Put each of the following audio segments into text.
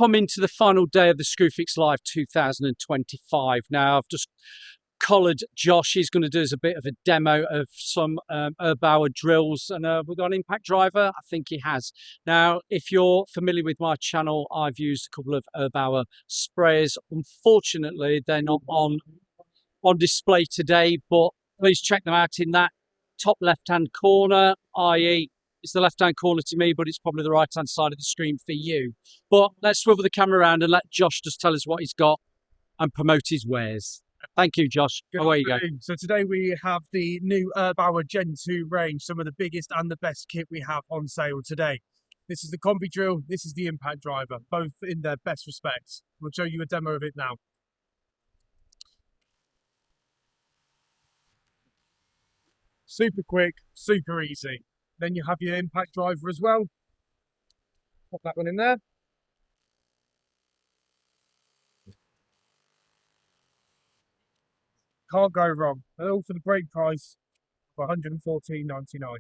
come into the final day of the ScrewFix Live 2025. Now, I've just collared Josh. He's going to do us a bit of a demo of some Erbauer drills, and we've got an impact driver. I think he has. Now, if you're familiar with my channel, I've used a couple of Erbauer sprayers. Unfortunately, they're not on display today, but please check them out in that top left-hand corner, i.e. it's the left-hand corner to me, but it's probably the right-hand side of the screen for you. But let's swivel the camera around and let Josh just tell us what he's got and promote his wares. Thank you, Josh. Away you go. So today we have the new Erbauer Gen 2 range, some of the biggest and the best kit we have on sale today. This is the combi drill, this is the impact driver, both in their best respects. We'll show you a demo of it now. Super quick, super easy. Then you have your impact driver as well. Pop that one in there. Can't go wrong. And all for the great price of £114.99.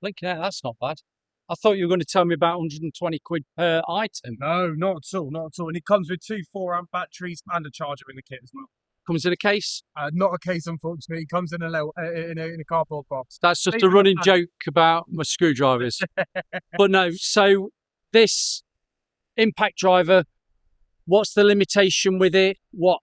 Looking at that's not bad. I thought you were going to tell me about 120 quid per item. No, not at all, not at all. And it comes with two 4-amp batteries and a charger in the kit as well. Comes in a case? Not a case, unfortunately. It comes in a little in a cardboard box. That's just a running joke about my screwdrivers. But no, so this impact driver, what's the limitation with it? What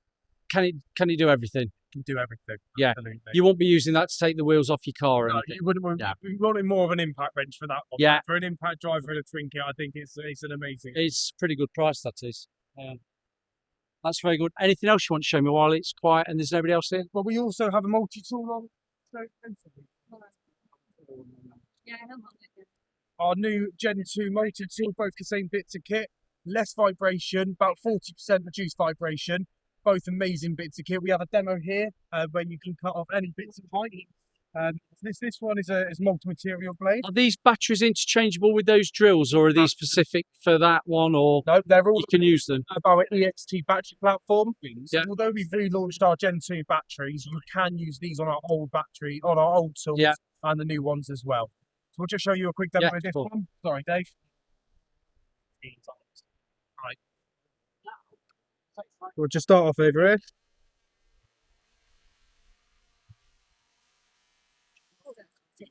can it do everything? Can do everything. Yeah, absolutely. You won't be using that to take the wheels off your car or anything. You wouldn't want, you wanted more of an impact wrench for that one. Yeah. For an impact driver and a trinket, I think it's an amazing. It's a pretty good price, that is. That's very good. Anything else you want to show me while it's quiet and there's nobody else here? Well, we also have a multi-tool on. Our new Gen 2 motor tool, both the same bits of kit, less vibration, about 40% reduced vibration. Both amazing bits of kit. We have a demo here where you can cut off any bits of height. This one is a multi-material blade. Are these batteries interchangeable with those drills, or are these specific for that one? Or no, they're all. You can use them. Erbauer EXT battery platform. Yeah. Although we've relaunched our Gen 2 batteries, you can use these on our old battery, on our old tools, and the new ones as well. So we'll just show you a quick demo of this one. Sorry, Dave. Right. We'll just start off over here.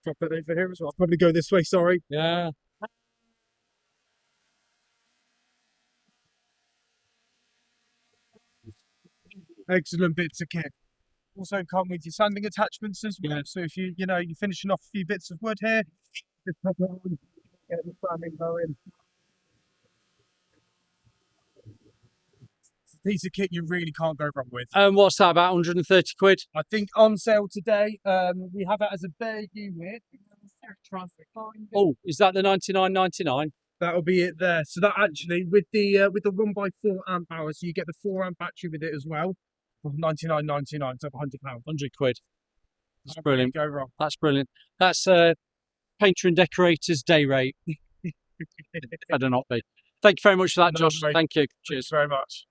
Drop it over here as well. I'll probably go this way, sorry. Yeah. Excellent bits of kit. Also come with your sanding attachments as well. So if you're finishing off a few bits of wood here, just pop it on, get the sanding going. Piece of kit you really can't go wrong with. What's that, about 130 quid? I think on sale today, we have it as a bare unit. Oh, is that the 99.99? That'll be it there. So that actually, with the 1x4 amp hours, so you get the 4-amp battery with it as well. 99.99, so £100. 100 quid. That's brilliant. Go wrong. That's brilliant. That's painter and decorator's day rate. Better not be. Thank you very much for that, Josh. Thank you. Cheers. Thanks very much.